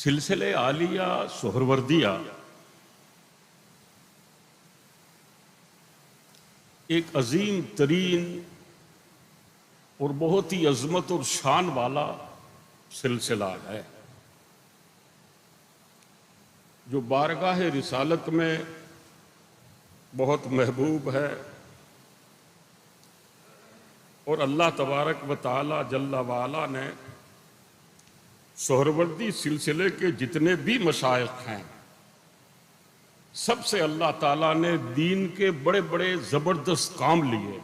सिलसिले आलिया सोहरवर्दिया एक अजीम तरीन और बहुत ही अजमत और शान वाला सिलसिला है जो बारगाह रिसालत में बहुत महबूब है और अल्लाह तबारक व तआला जल्ला वाला ने सोहरवर्दी सिलसिले के जितने भी मशाइख हैं सबसे अल्लाह ताला ने दीन के बड़े बड़े जबरदस्त काम लिए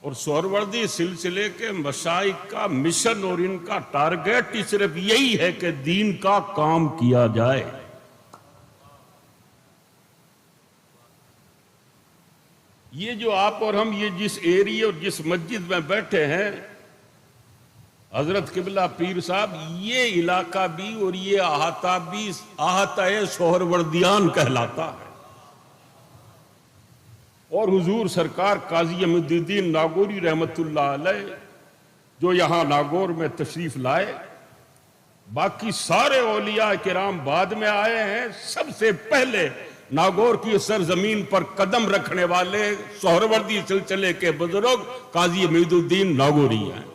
और सोहरवर्दी सिलसिले के मशाइख का मिशन और इनका टारगेट ही सिर्फ यही है कि दीन का काम किया जाए। ये जो आप और हम ये जिस एरिया और जिस मस्जिद में बैठे हैं हजरत किबला पीर साहब, ये इलाका भी और ये अहाता भी अहाता सोहरवर्दियान कहलाता है और हुजूर सरकार काजी अमीरुद्दीन नागौरी रहमतुल्लाह अलैह जो यहाँ नागौर में तशरीफ लाए, बाकी सारे औलिया किराम बाद में आए हैं, सबसे पहले नागौर की सरजमीन पर कदम रखने वाले सोहरवर्दी सिलसिले के बुजुर्ग काजी अमीरुद्दीन नागौरी हैं।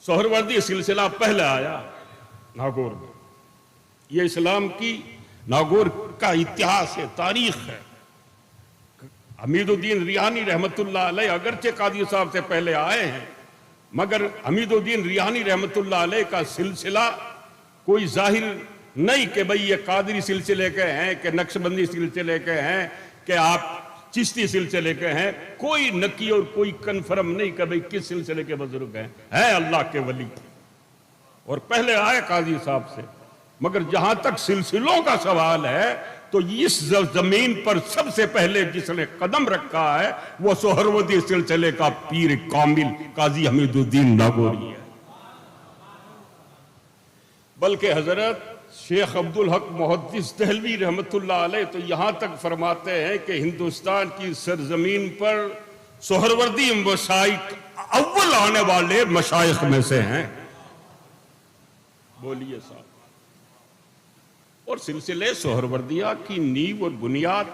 सोहरवर्दी सिलसिला पहले आया नागौर में। ये इस्लाम की नागौर का इतिहास है, तारीख है। हमीदुद्दीन रियानी रहमतुल्लाह अलैह अगरचे कादी साहब से पहले आए हैं, मगर हमीदुद्दीन रियानी रहमतुल्लाह अलैह का सिलसिला कोई जाहिर नहीं कि भाई ये कादरी सिलसिले के हैं कि नक्शबंदी सिलसिले के हैं कि आप चिश्ती सिलसिले के हैं, कोई नकी और कोई कन्फर्म नहीं कि भाई किस सिलसिले के बुजुर्ग हैं, है अल्लाह के वली और पहले आए काजी साहब से। मगर जहां तक सिलसिलों का सवाल है तो इस जमीन पर सबसे पहले जिसने कदम रखा है वो सोहरवर्दी सिलसिले का पीर कामिल काजी हमीदुद्दीन नागौरी है। बल्कि हजरत शेख अब्दुल हक मुहद्दिस दहलवी रहमतुल्लाह अलैह तो यहां तक फरमाते हैं कि हिंदुस्तान की सरजमीन पर सोहरवर्दी मशाइख अव्वल आने वाले मशाइख में से हैं। बोलिए साहब। और सिलसिले सोहरवर्दिया की नींव और बुनियाद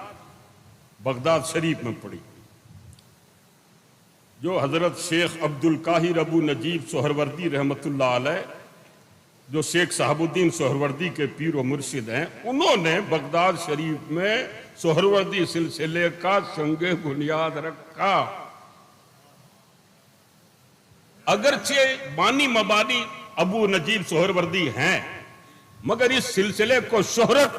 बगदाद शरीफ में पड़ी, जो हजरत शेख अब्दुल काहिर अबू नजीब सोहरवर्दी रहमतुल्लाह अलैह जो शेख साहबुद्दीन सोहरवर्दी के पीर व मुर्शिद हैं, उन्होंने बगदाद शरीफ में सोहरवर्दी सिलसिले का संगे बुनियाद रखा। अगरचे बानी मबानी अबू नजीब सोहरवर्दी हैं, मगर इस सिलसिले को शोहरत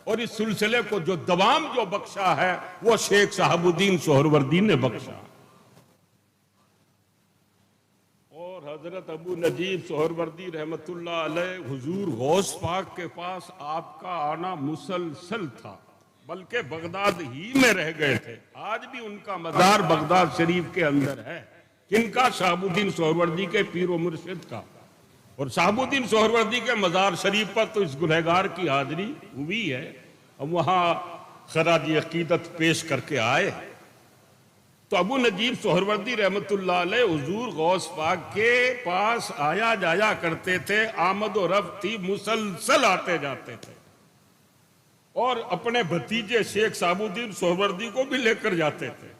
और इस सिलसिले को जो दवाम जो बख्शा है वो शेख साहबुद्दीन सोहरवर्दी ने बख्शा। हजरत अबू नजीब सोहरवर्दी रहमतुल्लाह अलैह हुजूर गौस पाक के पास आपका आना मुसलसल था, बल्कि बगदाद ही में रह गए थे। आज भी उनका मज़ार बगदाद शरीफ के अंदर है। किनका? शहाबुद्दीन सोहरवर्दी के पीर व मुर्शिद का। और शहाबुद्दीन सोहरवर्दी के मज़ार शरीफ पर तो इस गुनहगार की हाजिरी हुई है, अब वहां खराज अकीदत पेश करके आए। तो अबू नजीब सोहरवर्दी रहमतुल्लाह अलैह हुजूर गौस पाक के पास आया जाया करते थे, आमद और रफ्त थी, मुसलसल आते जाते थे और अपने भतीजे शेख साहबुद्दीन सोहरवर्दी को भी लेकर जाते थे।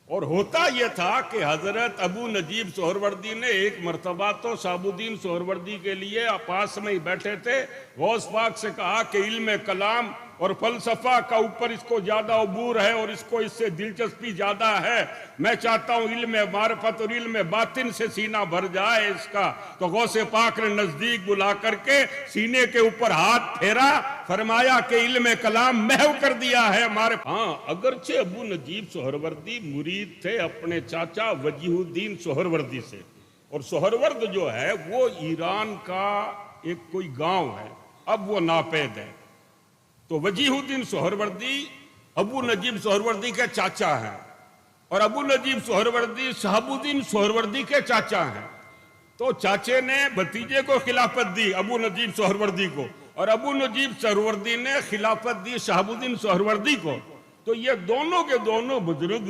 और होता यह था कि हजरत अबू नजीब सोहरवर्दी ने एक मर्तबा तो साहबुद्दीन सोहरवर्दी के लिए पास में ही बैठे थे, गौस पाक से कहा कि इल्म कलाम और फलसफा का ऊपर इसको ज्यादा अबूर है और इसको इससे दिलचस्पी ज्यादा है, मैं चाहता हूं इल्म मारफत और इल्म बातिन से सीना भर जाए इसका। तो गौसे पाक ने नजदीक बुला करके सीने के ऊपर हाथ फेरा, फरमाया कि इल्म कलाम महव कर दिया है हमारे। हाँ, अगरचे अबू नजीब सोहरवर्दी मुरीद थे अपने चाचा वजीहुद्दीन सोहरवर्दी से, और सोहरवर्द जो है वो ईरान का एक कोई गांव है, अब वो नापेद है। तो वजीहुद्दीन सोहरवर्दी अबू नजीब सोहरवर्दी के चाचा हैं और अबू नजीब सोहरवर्दी शहाबुद्दीन सोहरवर्दी के चाचा हैं। तो चाचे ने भतीजे को खिलाफत दी अबू नजीब सोहरवर्दी को, और अबू नजीब सोहरवर्दी ने खिलाफत दी शहाबुद्दीन सोहरवर्दी को। तो ये दोनों के दोनों बुजुर्ग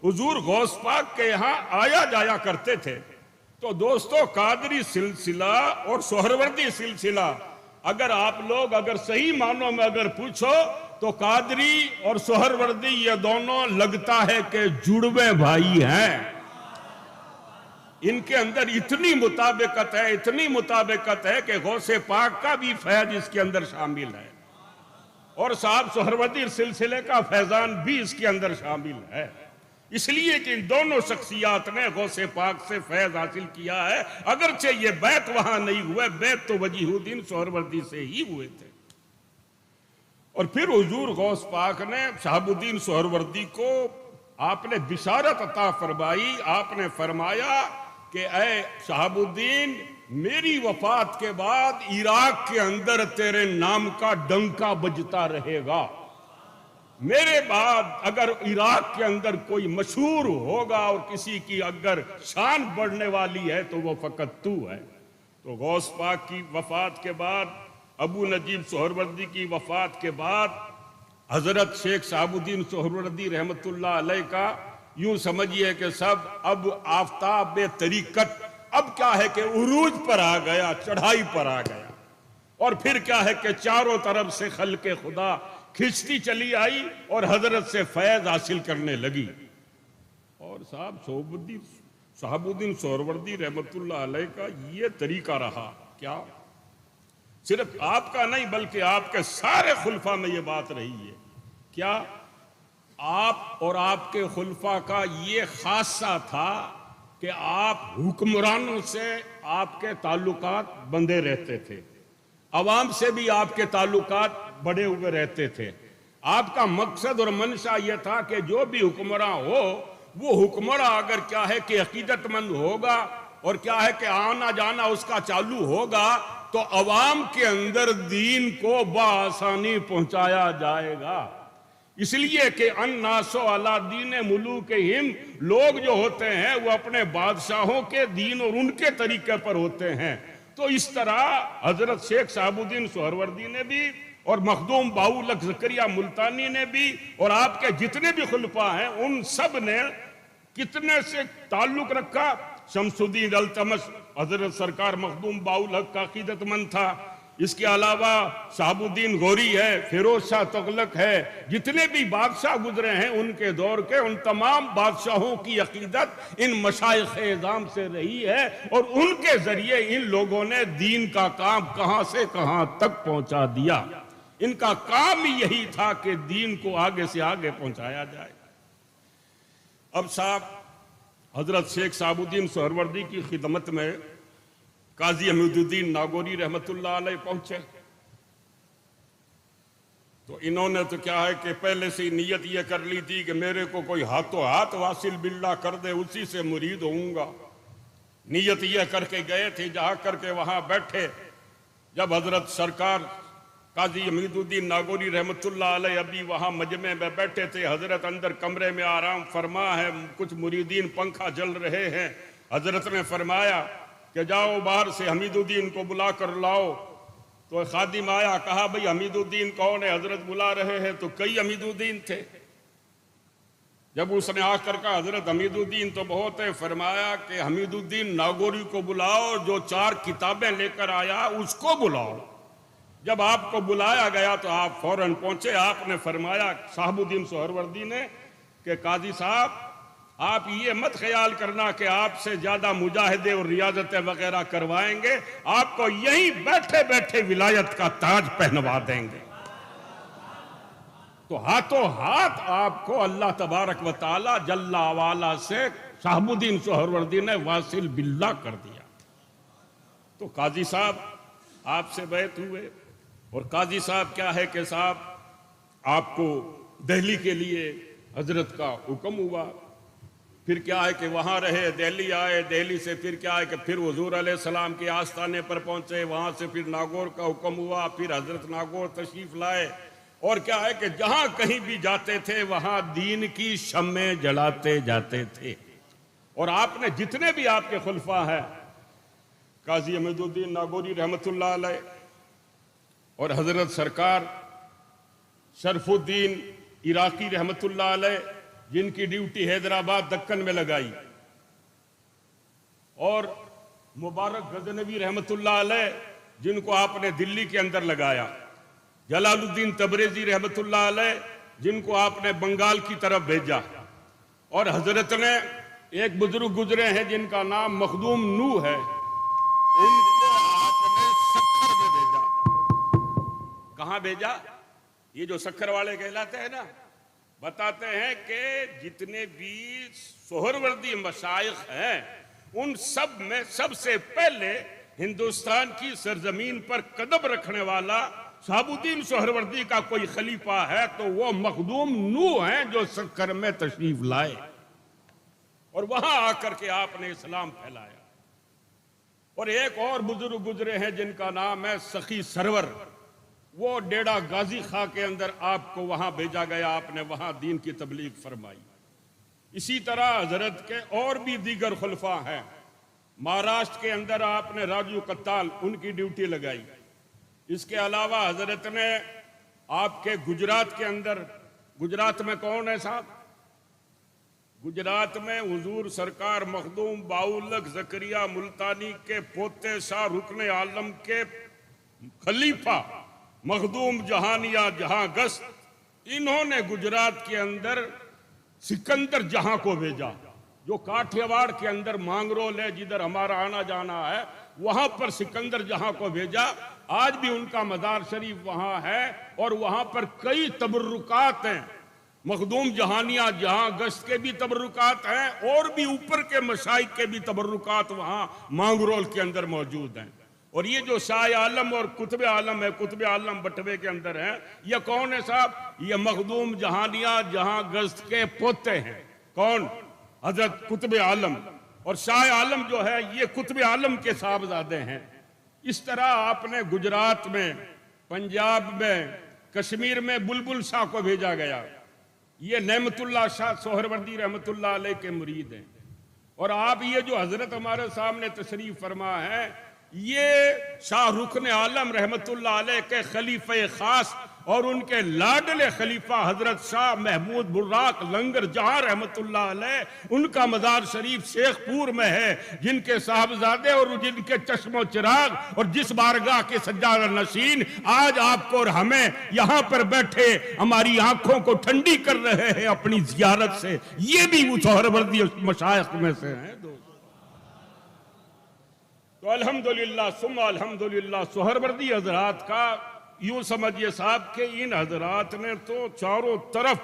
हुजूर गौस पाक के यहाँ आया जाया करते थे तो दोस्तों, कादरी सिलसिला और सोहरवर्दी सिलसिला अगर आप लोग अगर सही मानों में अगर पूछो तो कादरी और सोहरवर्दी ये दोनों लगता है कि जुड़वे भाई हैं। इनके अंदर इतनी मुताबिकत है, इतनी मुताबिकत है कि गौसे पाक का भी फैज इसके अंदर शामिल है और साहब सोहरवर्दी सिलसिले का फैजान भी इसके अंदर शामिल है। इसलिए कि इन दोनों शख्सियात ने गौसे पाक से फैज हासिल किया है। अगरचे ये बैत वहां नहीं हुए, बैत तो वजीहुद्दीन सोहरवर्दी से ही हुए थे। और फिर हुजूर गौस पाक ने शहाबुद्दीन सोहरवर्दी को आपने बिशारत अता फरमाई। आपने फरमाया कि ऐ शहाबुद्दीन, मेरी वफात के बाद इराक के अंदर तेरे नाम का डंका बजता रहेगा। मेरे बाद अगर इराक के अंदर कोई मशहूर होगा और किसी की अगर शान बढ़ने वाली है तो वो फकत तू है। तो गौस पाक की वफात के बाद, अबू नजीब सोहरवर्दी की वफात के बाद हजरत शेख शहाबुद्दीन सोहरवर्दी रहमतुल्लाह अलैह का यूं समझिए कि सब अब आफताब तरीकत अब क्या है कि उरूज पर आ गया, चढ़ाई पर आ गया। और फिर क्या है कि चारों तरफ से खल्के खुदा खिंचती चली आई और हजरत से फैज हासिल करने लगी। और साहब शहाबुद्दीन सोहरवर्दी रहमतुल्लाह अलैह का ये तरीका रहा, क्या सिर्फ आपका नहीं बल्कि आपके सारे खुलफा में ये बात रही है। क्या आप और आपके खुलफा का ये खासा था कि आप हुक्मरानों से आपके ताल्लुकात बंधे रहते थे, अवाम से भी आपके ताल्लुकात बड़े हुए रहते थे। आपका मकसद और मंशा यह था कि जो भी हुक्मरान हो वो हुक्मरान अगर क्या है कि अकीदतमंद होगा और क्या है कि आना जाना उसका चालू होगा तो अवाम के अंदर दीन को बआसानी पहुंचाया जाएगा। इसलिए कि अन्नासो अला दीन मुलूक हिम, लोग जो होते हैं वो अपने बादशाहों के दीन और उनके तरीके पर होते हैं। तो इस तरह हजरत शेख शहाबुद्दीन सोहरवर्दी ने भी और मखदूम बाउलक ज़करिया मुल्तानी ने भी और आपके जितने भी खुलफा हैं उन सब ने कितने से ताल्लुक रखा। शमसुद्दीन अल्तमस हजरत सरकार मखदूम बाउल हक का अकीदतमंद था। इसके अलावा शहाबुद्दीन गौरी है, फिरोज शाह तुगलक है, जितने भी बादशाह गुजरे हैं उनके दौर के उन तमाम बादशाहों की अकीदत इन मशाइख इज़ाम से रही है और उनके जरिए इन लोगों ने दीन का काम कहां से कहां तक पहुंचा दिया। इनका काम ही यही था कि दीन को आगे से आगे पहुंचाया जाए। अब साहब हजरत शेख शहाबुद्दीन सोहरवर्दी की खिदमत में काजी हमीदुद्दीन नागौरी रहमतुल्लाह अलैह पहुंचे। तो इन्होंने तो क्या है कि पहले से ही नीयत ये कर ली थी कि मेरे को कोई हाथों हाथ वासिल बिल्ला कर दे उसी से मुरीद होऊंगा। नीयत ये करके गए थे, जहां करके वहां बैठे। जब हजरत सरकार काजी हमीदुद्दीन नागौरी रहमतुल्लाह अलैह अभी वहां मजमे में बैठे थे, हजरत अंदर कमरे में आराम फरमा है, कुछ मुरीदीन पंखा जल रहे हैं। हजरत ने फरमाया कि जाओ बाहर से हमीदुद्दीन को बुला कर लाओ। तो खादिम आया, कहा भाई हमीदुद्दीन कौन है? हजरत बुला रहे हैं। तो कई हमीदुद्दीन थे। जब उसने आकर कहा हजरत हमीदुद्दीन तो बहुत है, फरमाया कि हमीदुद्दीन नागौरी को बुलाओ, जो 4 किताबें लेकर आया उसको बुलाओ। जब आपको बुलाया गया तो आप फौरन पहुंचे। आपने फरमाया शहाबुद्दीन सोहरवर्दी ने कि काजी साहब आप ये मत ख्याल करना कि आपसे ज्यादा मुजाहिदे और रियाजतें वगैरह करवाएंगे, आपको यहीं बैठे बैठे विलायत का ताज पहनवा देंगे। तो हाथों हाथ आपको अल्लाह तबारक व तआला जल्ला वाला से शहाबुद्दीन सोहरवर्दी ने वासिल बिल्ला कर दिया। तो काजी साहब आपसे बैत हुए और काजी साहब क्या है कि साहब आपको दिल्ली के लिए हजरत का हुक्म हुआ। फिर क्या है कि वहाँ रहे, दिल्ली आए, दिल्ली से फिर क्या है कि फिर हुजूर अलैहिस्सलाम के आस्थाने पर पहुँचे, वहाँ से फिर नागौर का हुक्म हुआ, फिर हजरत नागौर तशरीफ लाए। और क्या है कि जहाँ कहीं भी जाते थे वहाँ दीन की शम्में जलाते जाते थे। और आपने जितने भी आपके खुलफा हैं, काजी हमीदुद्दीन नागौरी रहमतुल्लाह अलैह और हजरत सरकार शरफुद्दीन इराकी रहमतुल्लाह अलैह, जिनकी ड्यूटी हैदराबाद दक्कन में लगाई, और मुबारक गजनवी रहमतुल्लाह अलैह, जिनको आपने दिल्ली के अंदर लगाया, जलालुद्दीन तबरेजी रहमतुल्लाह अलैह, जिनको आपने बंगाल की तरफ भेजा, और हजरत ने एक बुजुर्ग गुजरे हैं जिनका नाम मखदूम नू है, उनको आपने सखर में भेजा। कहां भेजा? ये जो सखर वाले कहलाते हैं ना, बताते हैं कि जितने भी सोहरवर्दी मशाइख हैं, उन सब में सबसे पहले हिंदुस्तान की सरजमीन पर कदम रखने वाला शहाबुद्दीन सोहरवर्दी का कोई खलीफा है तो वो मखदूम नू हैं, जो सखर में तशरीफ लाए और वहां आकर के आपने इस्लाम फैलाया। और एक और बुजुर्ग गुजरे हैं जिनका नाम है सखी सरवर, वो डेड़ा गाजी खां के अंदर आपको वहां भेजा गया, आपने वहां दीन की तबलीग फरमाई। इसी तरह हजरत के और भी दीगर खुलफा हैं। महाराष्ट्र के अंदर आपने राजू कत्ताल, उनकी ड्यूटी लगाई। इसके अलावा हजरत ने आपके गुजरात के अंदर, गुजरात में कौन है साहब? गुजरात में हुजूर सरकार मखदूम बाउलक जकरिया मुल्तानी के पोते शाह रुकने आलम के खलीफा मखदूम जहानिया जहां गस्त, इन्होंने गुजरात के अंदर सिकंदर जहां को भेजा, जो काठियावाड़ के अंदर मांगरोल है, जिधर हमारा आना जाना है, वहां पर सिकंदर जहां को भेजा। आज भी उनका मजार शरीफ वहां है और वहां पर कई तबर्रुकात हैं। मखदूम जहानिया जहां गश्त के भी तबर्रुकात हैं और भी ऊपर के मशाइख के भी तबर्रुकात वहां मांगरोल के अंदर मौजूद हैं। और ये जो शाह आलम और कुतुब आलम है, कुतुब आलम बटवे के अंदर है, ये कौन है साहब? ये मखदूम जहानिया जहां गश्त के पोते हैं। कौन? हजरत कुतुब आलम। और शाह आलम जो है ये कुतुब आलम के साहबजादे हैं। इस तरह आपने गुजरात में, पंजाब में, कश्मीर में बुलबुल शाह को भेजा गया। ये नेमतुल्लाह शाह सोहरवर्दी रहमतुल्लाह अलैह के मुरीद हैं। और आप ये जो हजरत हमारे सामने तशरीफ फरमा है, ये शाह रुकन आलम रहमतुल्लाह अलैह के खलीफे खास और उनके लाडले खलीफा हजरत शाह महमूद बुर्राक लंगर जहां रहमतुल्लाह अलैह, उनका मजार शरीफ शेखपुर में है, जिनके साहबजादे और जिनके चश्मो चिराग और जिस बारगाह के सज्जाद नशीन आज आपको और हमें यहां पर बैठे हमारी आंखों को ठंडी कर रहे हैं अपनी जियारत से, ये भी वो सोहरवर्दी मशाइख में से हैं। तो अल्हम्दुलिल्लाह सुम्मा अल्हम्दुलिल्लाह, सोहरवर्दी हजरात का यूं समझिए साहब कि इन हजरात ने तो चारों तरफ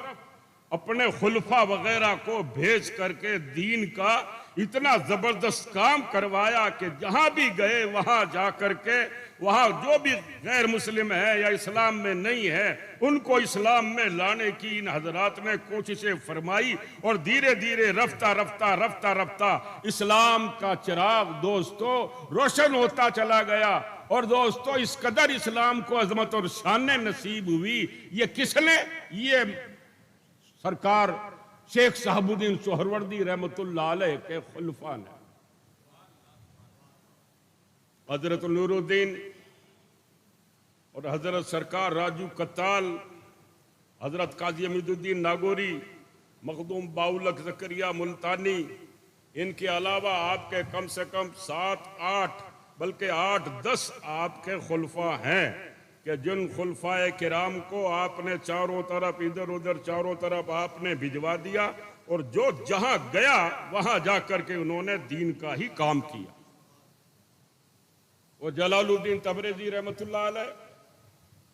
अपने खुलफा वगैरह को भेज करके दीन का इतना जबरदस्त काम करवाया कि जहां भी गए वहां जा करके वहां जो भी गैर मुस्लिम है या इस्लाम में नहीं है, उनको इस्लाम में लाने की इन हजरात ने कोशिशें फरमाई। और धीरे धीरे रफ्ता रफ्ता रफ्ता रफ्ता इस्लाम का चिराग दोस्तों रोशन होता चला गया। और दोस्तों इस कदर इस्लाम को अजमत और शान नसीब हुई, ये किसने? ये सरकार शेख शहाबुद्दीन सोहरवर्दी रहमतुल्लाह अलैह के खुलफा ने। हजरत नूरुद्दीन और हजरत सरकार राजू कत्ताल, हजरत काजी अमीदुद्दीन नागौरी, मखदूम बाउलक जकरिया मुल्तानी, इनके अलावा आपके कम से कम 7-8 बल्कि 8-10 आपके खुलफा हैं कि जिन खुलफाए किराम को आपने चारों तरफ इधर उधर चारों तरफ आपने भिजवा दिया और जो जहां गया वहां जाकर के उन्होंने दीन का ही काम किया। वो जलालुद्दीन तबरेजी रहमतुल्लाह अलैह,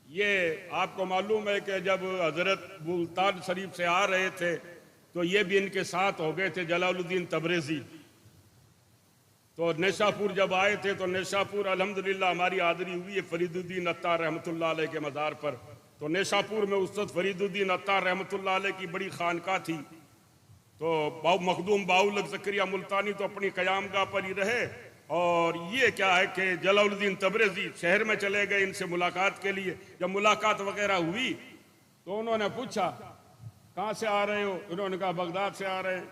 ये आपको मालूम है कि जब हजरत मुल्तान शरीफ से आ रहे थे तो ये भी इनके साथ हो गए थे जलालुद्दीन तबरेजी। तो नेशापुर जब आए थे तो नेशापुर अल्हम्दुलिल्लाह हमारी हाज़िरी हुई है फरीदुद्दीन अत्तार रहमतुल्लाह अलैह के मज़ार पर। तो नेशापुर में उस वक्त फरीदुद्दीन अत्तार रहमतुल्लाह अलैह की बड़ी खानका थी। तो मखदूम बाउलक ज़करिया मुल्तानी तो अपनी क़यामगाह पर ही रहे। और ये क्या है कि जलालुद्दीन तबरेज़ी शहर में चले गए इनसे मुलाकात के लिए। जब मुलाकात वगैरह हुई तो उन्होंने पूछा कहाँ से आ रहे हो? उन्होंने कहा बगदाद से आ रहे हैं।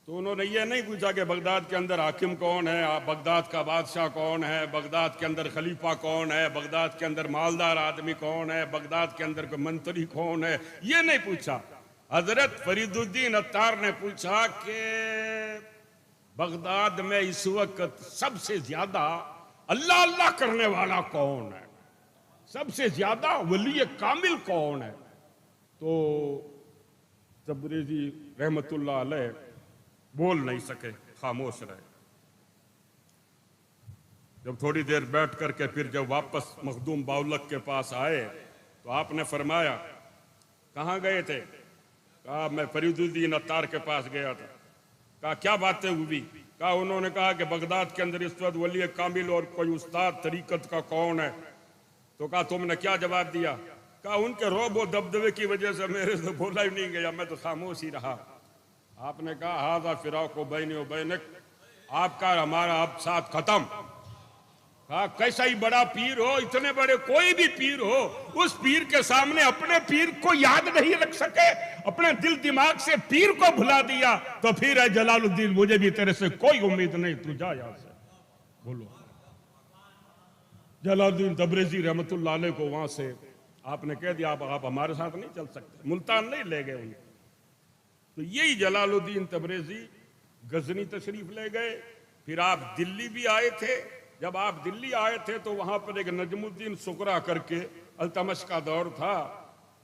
तो उन्होंने ये नहीं पूछा कि बगदाद के अंदर हाकिम कौन है, बगदाद का बादशाह कौन है, बगदाद के अंदर खलीफा कौन है, बगदाद के अंदर मालदार आदमी कौन है, बगदाद के अंदर कोई मंत्री कौन है, ये नहीं पूछा। हजरत फरीदुद्दीन अत्तार ने पूछा कि बगदाद में इस वक्त सबसे ज्यादा अल्लाह अल्लाह करने वाला कौन है, सबसे ज्यादा वली कामिल कौन है? तो तबरेज़ी रहमतुल्लाह अलैह बोल नहीं सके, खामोश रहे। जब थोड़ी देर बैठ करके फिर जब वापस मखदूम बाउलक के पास आए तो आपने फरमाया, कहाँ गए थे? कहा मैं फरीदुद्दीन अत्तार के पास गया था। कहा क्या बातें हुई? कहा उन्होंने कहा कि बगदाद के अंदर इस वक्त वली कामिल और कोई उस्ताद तरीकत का कौन है? तो कहा तुमने क्या जवाब दिया? कहा उनके रोब व दबदबे की वजह से मेरे से बोला ही नहीं गया, मैं तो खामोश ही रहा। आपने कहा हादा फिराक व बैन व बैनक, आपका हमारा अब साथ खत्म। कहा कैसा ही बड़ा पीर हो, इतने बड़े कोई भी पीर हो, उस पीर के सामने अपने पीर को याद नहीं रख सके, अपने दिल दिमाग से पीर को भुला दिया, तो फिर है जलालुद्दीन मुझे भी तेरे से कोई उम्मीद नहीं, तू जा यहां से। बोलो। जलालुद्दीन तबरेज़ी रहमतुल्लाह अलैह को वहां से आपने कह दिया आप हमारे साथ नहीं चल सकते, मुल्तान नहीं ले गए उन्हें। तो यही जलालुद्दीन तबरेज़ी गजनी तशरीफ ले गए। फिर आप दिल्ली भी आए थे। जब आप दिल्ली आए थे तो वहां पर एक नजमुद्दीन सुकरा करके अल्तमश का दौर था।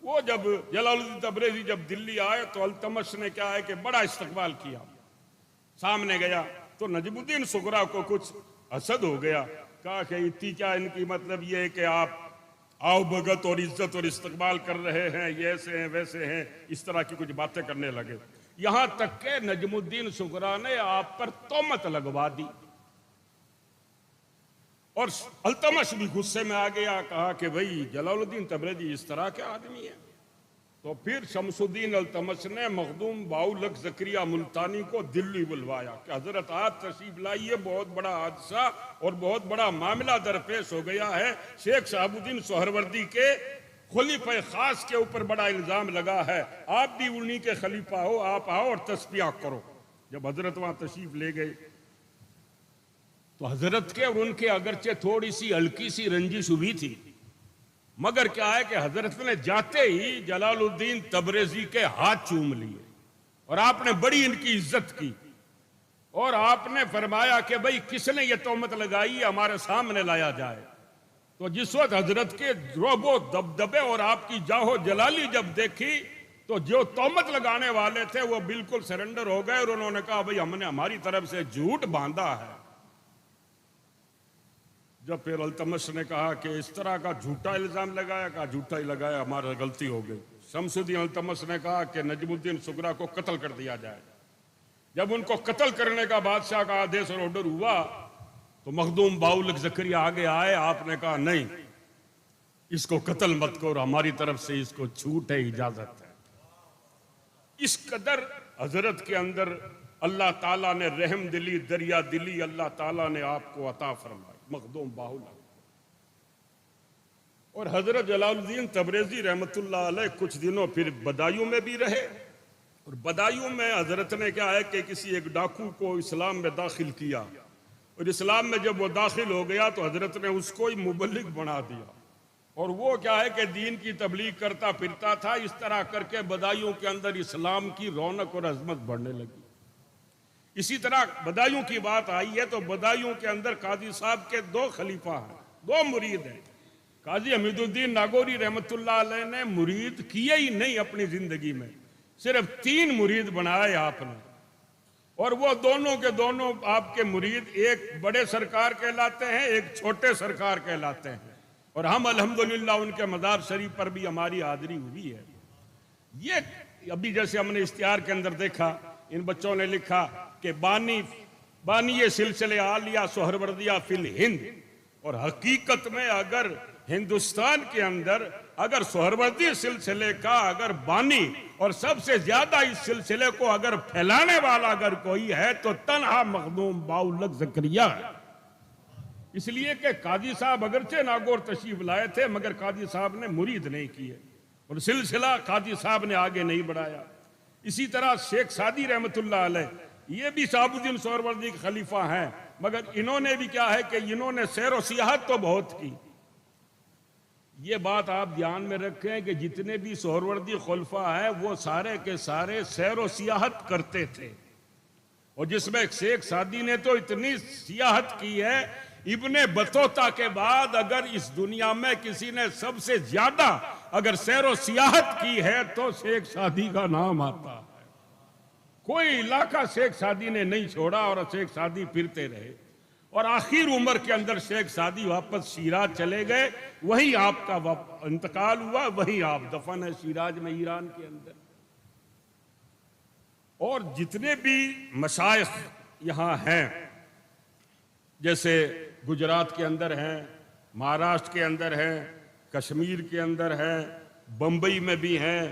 वो जब जलालुद्दीन तबरेज़ी जब दिल्ली आए तो अल्तमश ने क्या है कि बड़ा इस्तकबाल किया। सामने गया तो नजमुद्दीन सुकरा को कुछ हसद हो गया। कहा कि इतनी क्या इनकी मतलब ये है कि आप आओ भगत और इज्जत और इस्तकबाल कर रहे हैं, ये ऐसे हैं वैसे हैं, इस तरह की कुछ बातें करने लगे। यहां तक के नजमुद्दीन सुकरा ने आप पर तोहमत लगवा दी और अल्तमश भी गुस्से में आ गया। कहा कि भाई जलालुद्दीन तबरेज़ी इस तरह के आदमी है। तो फिर शमसुद्दीन अल्तमश ने मखदूम बाउलक ज़करिया मुल्तानी को दिल्ली बुलवाया कि हजरत आप तशरीफ लाइए, बहुत बड़ा हादसा और बहुत बड़ा मामला दरपेश हो गया है। शेख शहाबुद्दीन सोहरवर्दी के खलीफा खास के ऊपर बड़ा इल्जाम लगा है, आप भी उन्हीं के खलीफा हो, आप आओ और तस्बिया करो। जब हजरत वहां तशरीफ ले गए तो हजरत के और उनके अगरचे थोड़ी सी हल्की सी रंजिश हुई थी, मगर क्या है कि हजरत ने जाते ही जलालुद्दीन तबरेज़ी के हाथ चूम लिए और आपने बड़ी इनकी इज्जत की और आपने फरमाया कि भाई किसने ये तोहमत लगाई, हमारे सामने लाया जाए। तो जिस वक्त हजरत के रोबो दबदबे और आपकी जाहो जलाली जब देखी तो जो तोहमत लगाने वाले थे वो बिल्कुल सरेंडर हो गए और उन्होंने कहा भाई हमने हमारी तरफ से झूठ बांधा है। जब फिर अल्तमश ने कहा कि इस तरह का झूठा इल्जाम लगाया, कहा झूठा ही लगाया, हमारा गलती हो गई। शमसुद्दीन अल्तमश ने कहा कि नजमुद्दीन सुकरा को कत्ल कर दिया जाए। जब उनको कत्ल करने का बादशाह का आदेश और ऑर्डर हुआ तो मखदूम बाउलक ज़करिया आगे आए। आपने कहा नहीं, इसको कत्ल मत करो, हमारी तरफ से इसको छूट है, इजाजत है। इस कदर हजरत के अंदर अल्लाह ताला ने रहम दिली, दरिया दिली अल्लाह ताला ने आपको अता फरमाई, मखदूम बाहुला। और हजरत जलालुद्दीन तबरेज़ी रहमतुल्लाह अलैह कुछ दिनों फिर बदायूं में भी रहे और बदायूं में हजरत ने क्या है कि किसी एक डाकू को इस्लाम में दाखिल किया और इस्लाम में जब वो दाखिल हो गया तो हजरत ने उसको ही मुबल्लिग बना दिया और वो क्या है कि दीन की तबलीग करता फिरता था। इस तरह करके बदायूं के अंदर इस्लाम की रौनक और अजमत बढ़ने लगी। इसी तरह बदायूं की बात आई है तो बदायूं के अंदर काजी साहब के दो खलीफा हैं, दो मुरीद हैं। काजी हमीदुद्दीन नागौरी रहमतुल्लाह अलैह ने मुरीद किए ही नहीं अपनी जिंदगी में, सिर्फ 3 मुरीद बनाए आपने और वो दोनों के दोनों आपके मुरीद एक बड़े सरकार कहलाते हैं, एक छोटे सरकार कहलाते हैं और हम अल्हम्दुलिल्लाह उनके मज़ार शरीफ पर भी हमारी हाजिरी हुई है। ये अभी जैसे हमने इश्तिहार के अंदर देखा, इन बच्चों ने लिखा कि बानी ये सिलसिले आलिया सोहरवर्दिया फिल हिंद, और हकीकत में अगर हिंदुस्तान के अंदर अगर सोहरवर्दी सिलसिले का अगर बानी और सबसे ज्यादा इस सिलसिले को अगर फैलाने वाला अगर कोई है तो तन्हा मखदूम बाउलक ज़करिया है। इसलिए कि काजी साहब अगरचे नागौर तशरीफ लाए थे मगर काजी साहब ने मुरीद नहीं किए और सिलसिला काजी साहब ने आगे नहीं बढ़ाया। इसी तरह शेख सादी रहमतुल्लाह अलैह ये भी शहाबुद्दीन सोहरवर्दी के खलीफा हैं मगर इन्होंने भी क्या है कि इन्होंने सैर व सियाहत तो बहुत की। ये बात आप ध्यान में रखें कि जितने भी सोहरवर्दी खुलफा है वो सारे के सारे सैर व सियाहत करते थे और जिसमें शेख सादी ने तो इतनी सियाहत की है, इब्ने बतूता के बाद अगर इस दुनिया में किसी ने सबसे ज्यादा अगर सैर व सियाहत की है तो शेख सादी का नाम आता है। कोई इलाका शेख सादी ने नहीं छोड़ा और शेख सादी फिरते रहे, और आखिर उम्र के अंदर शेख सादी वापस शिराज चले गए। वहीं आपका इंतकाल हुआ, वहीं आप दफन है शिराज में, ईरान के अंदर। और जितने भी मशाइख यहां हैं, जैसे गुजरात के अंदर हैं, महाराष्ट्र के अंदर हैं, कश्मीर के अंदर हैं, बंबई में भी हैं,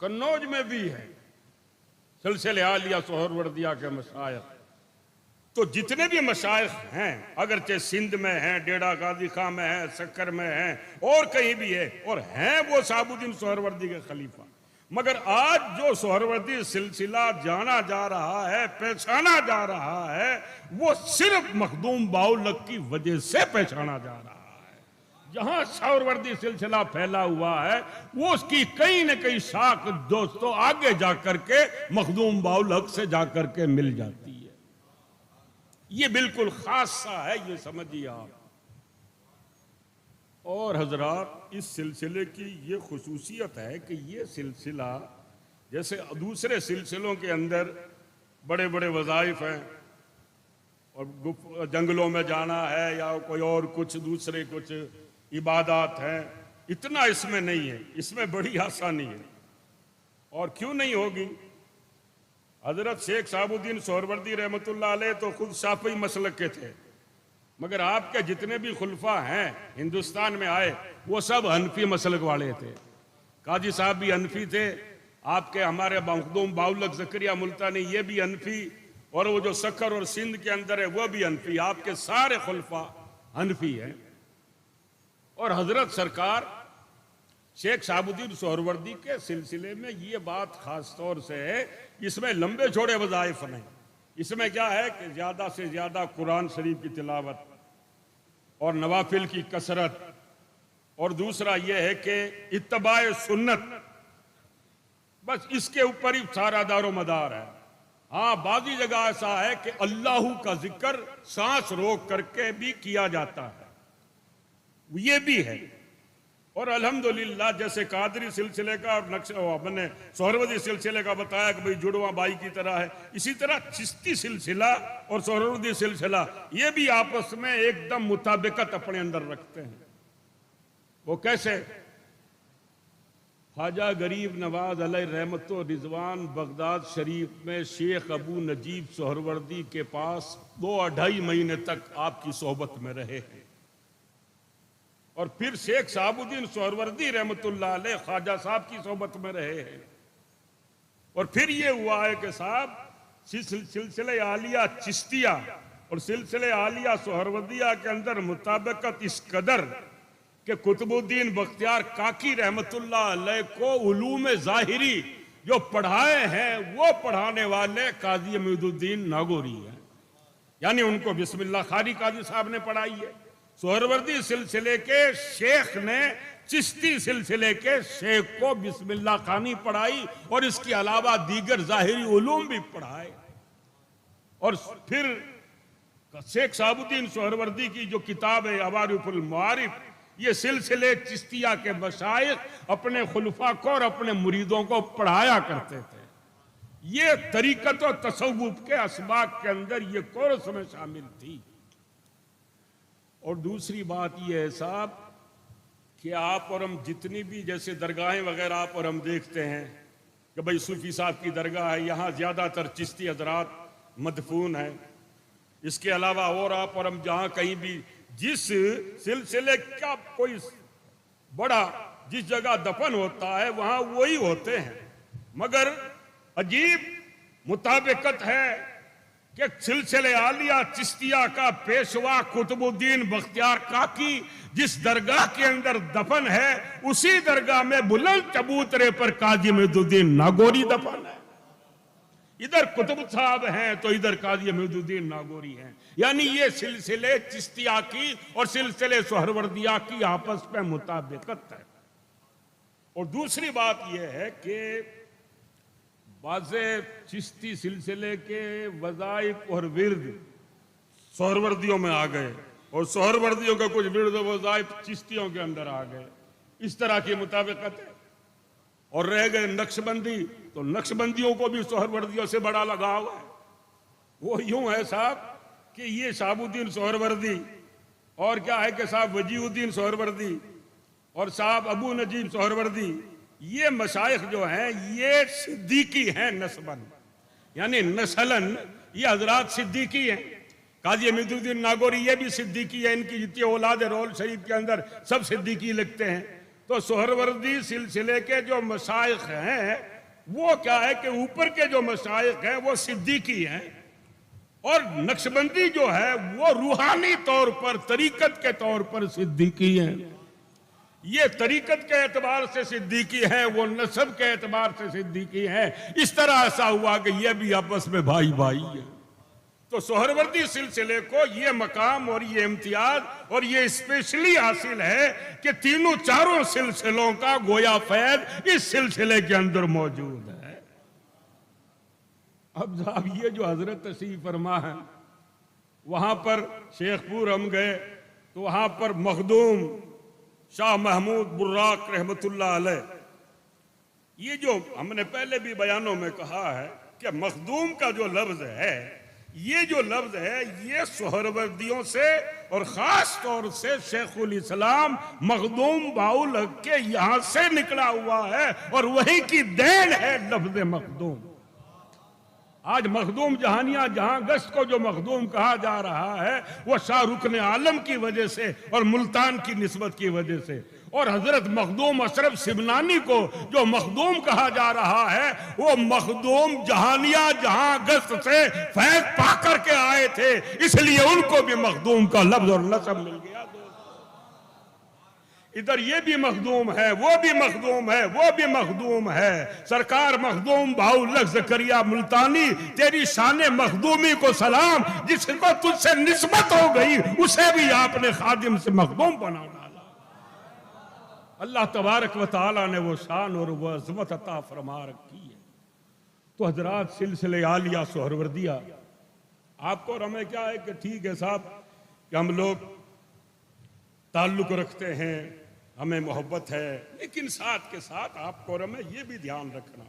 कन्नौज में भी हैं, सिलसिले आलिया सोहरवर्दिया के मशाइख। तो जितने भी मशाइख हैं, अगरचे सिंध में हैं, डेरा गाजी खां में हैं, सक्कर में हैं, और कहीं भी है, और हैं वो शहाबुद्दीन सोहरवर्दी के खलीफा। मगर आज जो सोहरवर्दी सिलसिला जाना जा रहा है, पहचाना जा रहा है, वो सिर्फ मखदूम बाउलक की वजह से पहचाना जा रहा है। जहां सोहरवर्दी सिलसिला फैला हुआ है, वो उसकी कहीं न कहीं शाख दोस्तों आगे जाकर के मखदूम बाउलक से जाकर के मिल जाती है। ये बिल्कुल खास सा है, ये समझिए आप। और हजरात, इस सिलसिले की ये खुसूसियत है कि ये सिलसिला जैसे दूसरे सिलसिलों के अंदर बड़े बड़े वज़ाइफ हैं और जंगलों में जाना है या कोई और कुछ दूसरे कुछ इबादत हैं, इतना इसमें नहीं है। इसमें बड़ी आसानी है। और क्यों नहीं होगी? हजरत शेख शहाबुद्दीन सोहरवर्दी रहमतुल्लाह अलैह तो खुद शाफी मसलक के थे, मगर आपके जितने भी खुलफा हैं हिंदुस्तान में आए, वो सब हनफी मसलक वाले थे। काजी साहब भी हनफी थे, आपके हमारे मखदूम बाउलक ज़करिया मुल्तानी ये भी हनफी, और वो जो सक्कर और सिंध के अंदर है वो भी हनफी। आपके सारे खुलफा हनफी हैं। और हजरत सरकार शेख शहाबुद्दीन सोहरवर्दी के सिलसिले में ये बात खास तौर से है, इसमें लंबे चौड़े वज़ाइफ नहीं। इसमें क्या है कि ज्यादा से ज्यादा कुरान शरीफ की तिलावत और नवाफिल की कसरत, और दूसरा यह है कि इत्तबाए सुन्नत, बस इसके ऊपर ही सारा दारो मदार है। हाँ, बाकी जगह ऐसा है कि अल्लाह का जिक्र सांस रोक करके भी किया जाता है, ये भी है। और अल्हम्दुलिल्लाह जैसे कादरी सिलसिले का और मैंने सोहरवर्दी सिलसिले का बताया कि भाई जुड़वा भाई की तरह है, इसी तरह चिश्ती सिलसिला और सोहरवर्दी सिलसिला ये भी आपस में एकदम मुताबिकत अपने अंदर रखते हैं। वो कैसे? ख्वाजा गरीब नवाज अलैहि रहमतो रिजवान बगदाद शरीफ में शेख अबू नजीब सोहरवर्दी के पास 2-2.5 महीने तक आपकी सोहबत में रहे हैं। और फिर शेख शहाबुद्दीन सोहरवर्दी रहमतुल्लाह अलैह ख्वाजा साहब की सोहबत में रहे हैं। और फिर ये हुआ है कि साहब सिलसिले आलिया चिश्तिया और सिलसिले आलिया सोहरवर्दिया के अंदर मुताबिकत इस कदर कि कुतुबुद्दीन बख्तियार काकी रहमतुल्लाह अलैह को उलूम ज़ाहिरी जो पढ़ाए हैं, वो पढ़ाने वाले काजी अमीदुद्दीन नागौरी हैं। यानी उनको बिस्मिल्लाह खानी काजी साहब ने पढ़ाई है। सोहरवर्दी सिलसिले के शेख ने चिश्ती सिलसिले के शेख को बिस्मिल्लाह खानी पढ़ाई, और इसके अलावा दीगर ज़ाहिरी उलूम भी पढ़ाए। और फिर शेख शहाबुद्दीन सोहरवर्दी की जो किताब है अवारिफुल मारिफ, ये सिलसिले चिश्तिया के मशाइख अपने खुलफा को और अपने मुरीदों को पढ़ाया करते थे। ये तरीकत और तसव्वुफ के असबाब के अंदर ये कोर्स में शामिल थी। और दूसरी बात यह है साहब कि आप और हम जितनी भी जैसे दरगाहें वगैरह आप और हम देखते हैं कि भाई सूफी साहब की दरगाह है, यहाँ ज़्यादातर चिश्ती हजरात मदफून है। इसके अलावा और आप और हम जहाँ कहीं भी जिस सिलसिले का कोई बड़ा जिस जगह दफन होता है वहाँ वही होते हैं, मगर अजीब मुताबिकत है कि सिलसिले आलिया चिश्तिया का पेशवा कुतुबुद्दीन बख्तियार काकी जिस दरगाह के अंदर दफन है, उसी दरगाह में बुलंद चबूतरे पर काजी अमीदुद्दीन नागौरी दफन है। इधर कुतुब साहब हैं तो इधर काजी अमीदुद्दीन नागौरी हैं। यानी ये सिलसिले चिश्तिया की और सिलसिले सोहरवर्दिया की आपस में मुताबिकत है। और दूसरी बात यह है कि बाज़े चिश्ती सिलसिले के वज़ाइफ और विर्द सोहरवर्दियों में आ गए और सोहरवर्दियों का कुछ विर्द वज़ाइफ चिश्तियों के अंदर आ गए। इस तरह की मुताबिकत है। और रह गए नक्शबंदी, तो नक्शबंदियों को भी सोहरवर्दियों से बड़ा लगाव है। वो यूं है साहब कि ये शहाबुद्दीन सोहरवर्दी और क्या है कि साहब वजीउद्दीन सोहरवर्दी और साहब अबू नजीब सोहरवर्दी, ये मशाइख जो हैं ये सिद्दीकी हैं नस्बन, यानी नस्लन ये हजरात सिद्दीकी हैं। काजी अमीरुद्दीन नागौरी ये भी सिद्दीकी है, इनकी जितनी औलाद रोल शरीफ के अंदर सब सिद्दीकी लिखते हैं। तो सोहरवर्दी सिलसिले के जो मशाइख हैं वो क्या है कि ऊपर के जो मशाइख हैं वो सिद्दीकी हैं, और नक्शबंदी जो है वो रूहानी तौर पर तरीकत के तौर पर सिद्दीकी हैं। ये तरीकत के एतबार से सिद्दीकी है, वो नसब के एतबार से सिद्दीकी है। इस तरह ऐसा हुआ कि ये भी आपस में भाई भाई है। तो सोहरवर्दी सिलसिले को ये मकाम और ये इम्तियाज और ये स्पेशली हासिल है कि तीनों चारों सिलसिलों का गोया फैज इस सिलसिले के अंदर मौजूद है। अब साहब ये जो हजरत तशरीफ फरमा है, वहां पर शेखपुर हम गए तो वहां पर मखदूम शाह महमूद बुर्राक रहमतुल्लाह अलैह, ये जो हमने पहले भी बयानों में कहा है कि मखदूम का जो लफ्ज है, ये जो लफ्ज है ये सोहरवर्दियों से और खास तौर से शेखुल इस्लाम मखदूम बाउल हक के यहां से निकला हुआ है और वही की देन है लफ्ज मखदूम। आज मखदूम जहानिया जहां गश्त को जो मखदूम कहा जा रहा है वो शाहरुख आलम की वजह से और मुल्तान की निस्बत की वजह से, और हजरत मखदूम अशरफ सिबनानी को जो मखदूम कहा जा रहा है वो मखदूम जहानिया जहां गश्त से फैज पा करके आए थे, इसलिए उनको भी मखदूम का लफ्ज और नस्ब मिल गया। इधर ये भी मखदूम है, वो भी मखदूम है, वो भी मखदूम है। सरकार मखदूम बाउल ज़करिया मुल्तानी, तेरी शान मखदूमी को सलाम, जिसको तुझसे निस्बत हो गई उसे भी आपने खादिम से मखदूम बना डाला। अल्लाह तबारक व तआला ने वो शान और वो अज़मत अता फरमा रखी है। तो हजरात सिलसिले आलिया सोहरवर्दिया, आपको और हमें क्या है कि ठीक है साहब कि हम लोग ताल्लुक रखते हैं, हमें मोहब्बत है, लेकिन साथ के साथ आपको और हमें ये भी ध्यान रखना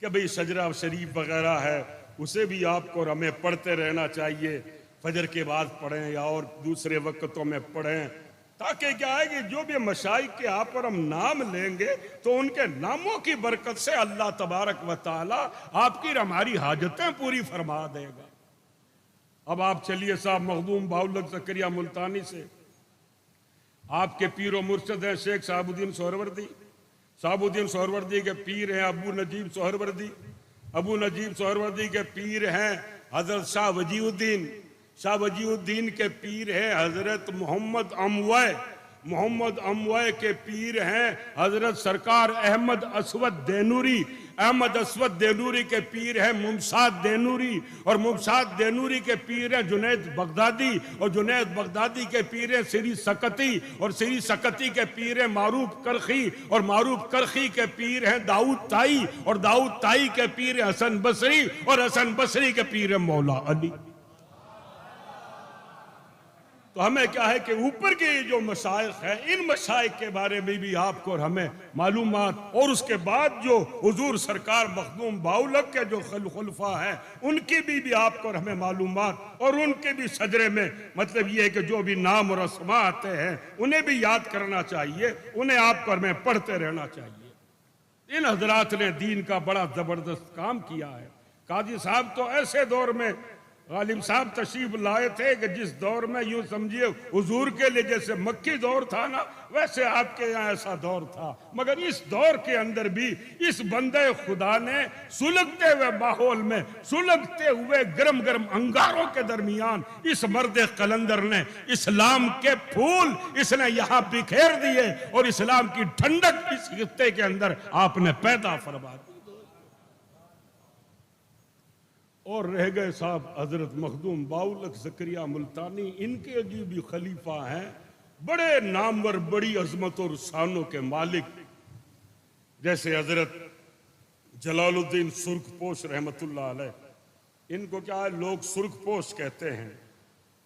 कि भाई शजरा शरीफ वगैरह है उसे भी आपको और हमें पढ़ते रहना चाहिए। फजर के बाद पढ़ें या और दूसरे वक्तों में पढ़ें, ताकि क्या है कि जो भी मशाइख के आप और हम नाम लेंगे तो उनके नामों की बरकत से अल्लाह तबारक व तआला आपकी और हमारी हाजतें पूरी फरमा देगा। अब आप चलिए साहब मखदूम बाउल ज़करिया मुल्तानी से, आपके पीर मुर्शद हैं शेख शहाबुद्दीन सोहरवर्दी, शहाबुद्दीन सोहरवर्दी के पीर हैं अबू नजीब सोहरवर्दी, अबू नजीब सोहरवर्दी के पीर हैं हजरत शाह वजीउद्दीन, शाह वजीउद्दीन के पीर हैं हजरत मोहम्मद अमवय, मोहम्मद अमवय के पीर हैं हजरत सरकार अहमद असवद देनूरी, अहमद असवद देनूरी के पीर हैं मुमसाद देनूरी, और मुमसाद देनूरी के पीर हैं जुनैद बगदादी, और जुनैद बगदादी के पीर हैं सिरी सकती, और सिरी सकती के पीर हैं मारूफ करखी, और मारूफ करखी के पीर हैं दाऊद ताई, और दाऊद ताई के पीर हैं हसन बसरी, और हसन बसरी के पीर हैं मौला अली। तो हमें क्या है कि ऊपर के जो मशाइख हैं इन मशाइख के बारे में भी आपको और हमें मालूमात, और उसके बाद जो हुजूर सरकार मखदूम बाउल हक के जो खुलफा हैं उनकी भी आपको और हमें मालूमात, और उनके भी सजरे में मतलब ये है कि जो भी नाम और अस्मा आते हैं उन्हें भी याद करना चाहिए, उन्हें आपको और हमें पढ़ते रहना चाहिए। इन हजरात ने दीन का बड़ा जबरदस्त काम किया है। काजी साहब तो ऐसे दौर में गालिब साहब तशरीफ लाए थे कि जिस दौर में यूं समझिए हुजूर के लिए जैसे मक्की दौर था ना, वैसे आपके यहाँ ऐसा दौर था। मगर इस दौर के अंदर भी इस बंदे खुदा ने सुलगते हुए माहौल में, सुलगते हुए गरम गरम अंगारों के दरमियान इस मर्द कलंदर ने इस्लाम के फूल इसने यहाँ बिखेर दिए, और इस्लाम की ठंडक इस खित्ते के अंदर आपने पैदा फरमा दी। और रह गए साहब हजरत मखदूम बाउल ज़करिया मुल्तानी, इनके भी खलीफा हैं बड़े नामवर, बड़ी अजमत और शानों के मालिक, जैसे हजरत जलालुद्दीन सुर्खपोश रहमतुल्लाह अलैह, इनको क्या है लोग सुर्खपोश कहते हैं।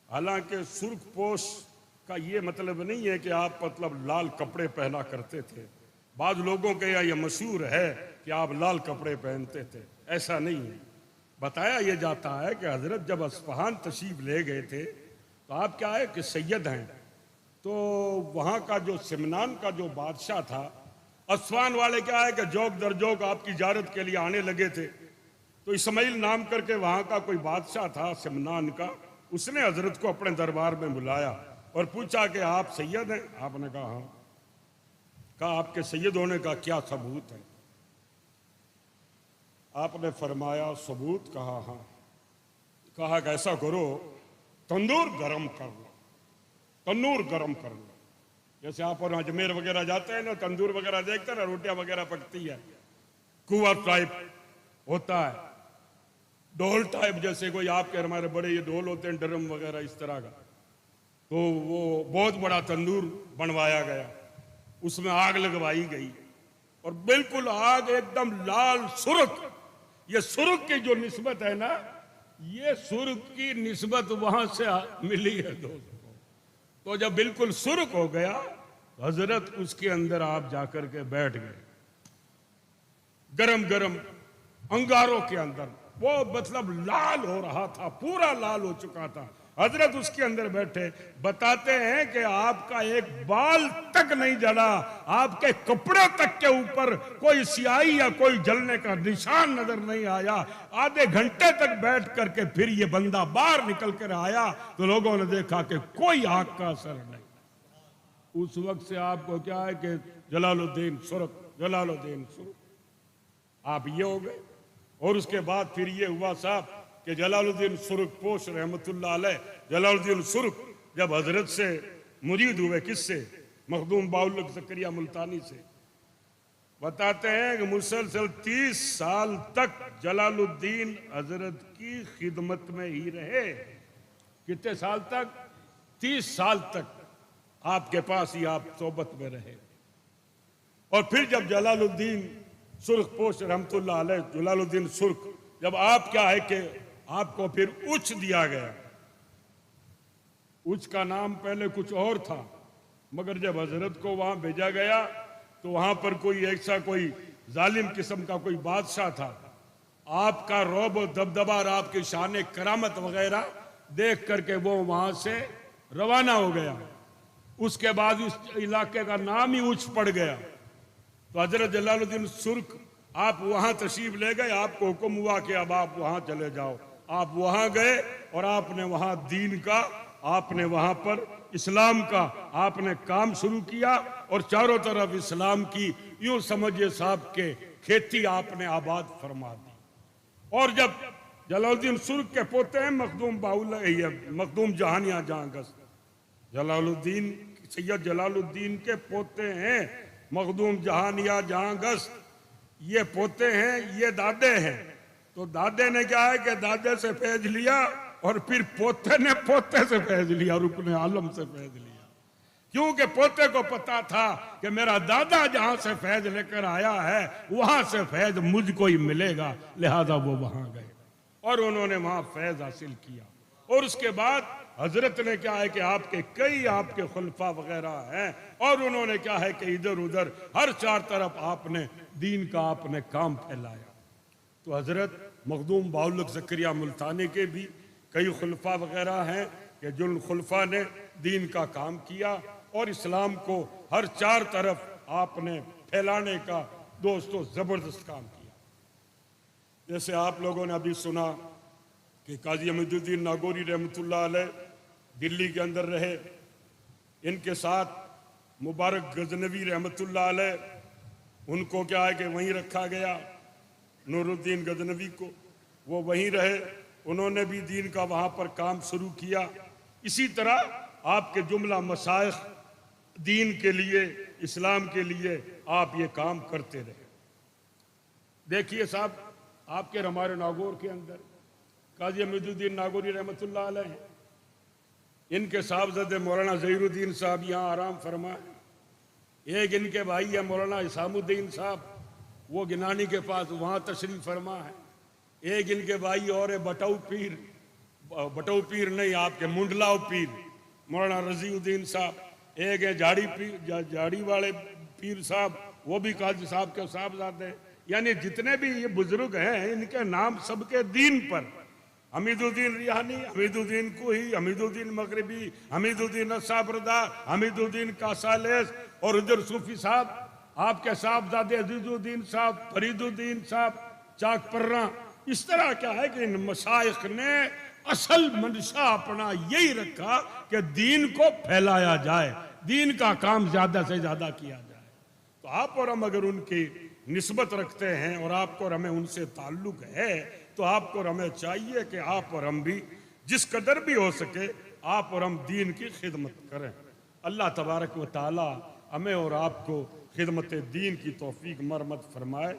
हालांकि सुर्खपोश का ये मतलब नहीं है कि आप मतलब लाल कपड़े पहना करते थे। बाद लोगों के यहाँ ये मशहूर है कि आप लाल कपड़े पहनते थे, ऐसा नहीं है। बताया ये जाता है कि हजरत जब अस्फहान तशरीफ ले गए थे तो आप क्या है कि सैयद हैं, तो वहाँ का जो सिमनान का जो बादशाह था, अस्फहान वाले क्या है कि जोक दर जोक आपकी जारत के लिए आने लगे थे। तो इस्माइल नाम करके वहाँ का कोई बादशाह था सिमनान का, उसने हजरत को अपने दरबार में बुलाया और पूछा कि आप सैयद हैं? आपने कहा हाँ। कहा आपके सैयद होने का क्या सबूत है? आपने फरमाया सबूत? कहा हाँ। कहा कि ऐसा करो, तंदूर गरम कर लो, तंदूर गरम कर लो। जैसे आप और अजमेर वगैरह जाते हैं ना, तंदूर वगैरह देखते हैं ना, रोटियां वगैरह पकती है, कुआं टाइप होता है, ढोल टाइप, जैसे कोई आपके हमारे बड़े ये ढोल होते हैं ड्रम वगैरह इस तरह का। तो वो बहुत बड़ा तंदूर बनवाया गया, उसमें आग लगवाई गई और बिल्कुल आग एकदम लाल सुर्ख। ये सुर्ख की जो निस्बत है ना, ये सुर्ख की निस्बत वहां से मिली है दोस्तों। तो जब बिल्कुल सुर्ख हो गया, हजरत उसके अंदर आप जाकर के बैठ गए, गरम गरम अंगारों के अंदर। वो मतलब लाल हो रहा था, पूरा लाल हो चुका था। हजरत उसके अंदर बैठे, बताते हैं कि आपका एक बाल तक नहीं जला, आपके कपड़े तक के ऊपर कोई स्याही या कोई जलने का निशान नजर नहीं आया। आधे घंटे तक बैठ करके फिर ये बंदा बाहर निकल कर आया तो लोगों ने देखा कि कोई आग का असर नहीं। उस वक्त से आपको क्या है कि जलालुद्दीन सुर्ख, जलालुद्दीन सुर्ख आप ये हो गए। और उसके बाद फिर ये हुआ साहब कि जलालुद्दीन सुर्खपोश रहमतुल्लाह अलैह, जलालुद्दीन सुर्ख जब हजरत से मुरीद हुए, किससे? मखदूम बाउल ज़करिया मुल्तानी से। बताते हैं कि मुसलसल 30 साल तक जलालुद्दीन हजरत की खिदमत में ही रहे। कितने साल तक? 30 साल तक आपके पास ही आप सोबत में रहे। और फिर जब जलालुद्दीन सुर्खपोश रहमतुल्लाह अलैह, जलालुद्दीन सुर्ख, जब आप क्या है कि आपको फिर उच्च दिया गया। उच्च का नाम पहले कुछ और था, मगर जब हजरत को वहां भेजा गया तो वहां पर कोई ऐसा कोई जालिम किस्म का कोई बादशाह था। आपका रौब दबदबा और आपकी शान करामत वगैरह देख करके वो वहां से रवाना हो गया। उसके बाद उस इलाके का नाम ही उच्च पड़ गया। तो हजरत जलालुद्दीन सुर्ख आप वहां तशरीफ ले गए, आपको हुक्म हुआ कि अब आप वहां चले जाओ। आप वहां गए और आपने वहां दीन का, आपने वहां पर इस्लाम का आपने काम शुरू किया और चारों तरफ इस्लाम की यूं समझिए साहब के खेती आपने आबाद फरमा दी। और जब जलालुद्दीन सुर्ख के पोते हैं मखदूम बाउल, मखदूम जहानिया जहांगस, जलालुद्दीन सैयद जलालुद्दीन के पोते हैं मखदूम जहानिया जहांगस, ये पोते हैं, ये दादे हैं। तो दादे ने क्या है कि दादे से फैज लिया और फिर पोते ने पोते से फैज लिया, रुकने आलम से फैज लिया। क्योंकि पोते को पता था कि मेरा दादा जहां से फैज लेकर आया है वहां से फैज मुझको ही मिलेगा, लिहाजा वो वहां गए और उन्होंने वहां फैज हासिल किया। और उसके बाद हजरत ने क्या है कि आपके कई आपके खुलफा वगैरह हैं और उन्होंने क्या है कि इधर उधर हर चार तरफ आपने दीन का आपने काम फैलाया। तो हजरत मखदूम बाउल ज़करिया मुल्तानी के भी कई खुलफा वगैरह हैं कि जिन खुलफा ने दीन का काम किया और इस्लाम को हर चार तरफ आपने फैलाने का दोस्तों जबरदस्त काम किया। जैसे आप लोगों ने अभी सुना कि काजी अमीदुद्दीन नागौरी रहमतुल्लाह अलैह दिल्ली के अंदर रहे, इनके साथ मुबारक गजनवी रहमतुल्लाह अलैह उनको क्या है कि वहीं रखा गया, नूरुद्दीन गजनवी को, वो वहीं रहे, उन्होंने भी दीन का वहाँ पर काम शुरू किया। इसी तरह आपके जुमला मशाइख दीन के लिए, इस्लाम के लिए आप ये काम करते रहे। देखिए साहब, आपके हमारे नागौर के अंदर काजी अमीदुद्दीन नागौरी रहमतुल्लाह अलैह, इनके साहबजादे मौलाना ज़हीरुद्दीन साहब यहाँ आराम फरमा है। एक इनके भाई है मौलाना इसामुद्दीन साहब, वो गिनानी के पास वहाँ तशरीफ फरमा है। एक इनके भाई और है बटऊ पीर नहीं, आपके मुंडलाव पीर मौलाना रजीउद्दीन साहब। एक है झाड़ी वाले पीर साहब, वो भी काजी साहब के साहबजादे हैं। यानी जितने भी ये बुजुर्ग हैं इनके नाम सबके दीन पर, हमीदुद्दीन रिहानी, हमीदुद्दीन कुही, हमीदुद्दीन मगरिबी, हमीदुद्दीन असाबरदार, हमीदुद्दीन कासालेस और उधर सूफी साहब आपके साहबजादे अजीजुद्दीन साहब, फरीदुद्दीन साहब, चाक पर्रा। इस तरह क्या है कि इन मशाइख ने असल मंशा अपना यही रखा कि दीन को फैलाया जाए, दीन का काम ज्यादा से ज्यादा किया जाए। तो आप और हम अगर उनकी निस्बत रखते हैं और आपको और हमें उनसे ताल्लुक है, तो आपको और हमें चाहिए कि आप और हम भी जिस कदर भी हो सके आप और हम दीन की खिदमत करें। अल्लाह तबारक व तआला हमें और आपको खिदमत दीन की तौफीक मरमत फरमाए।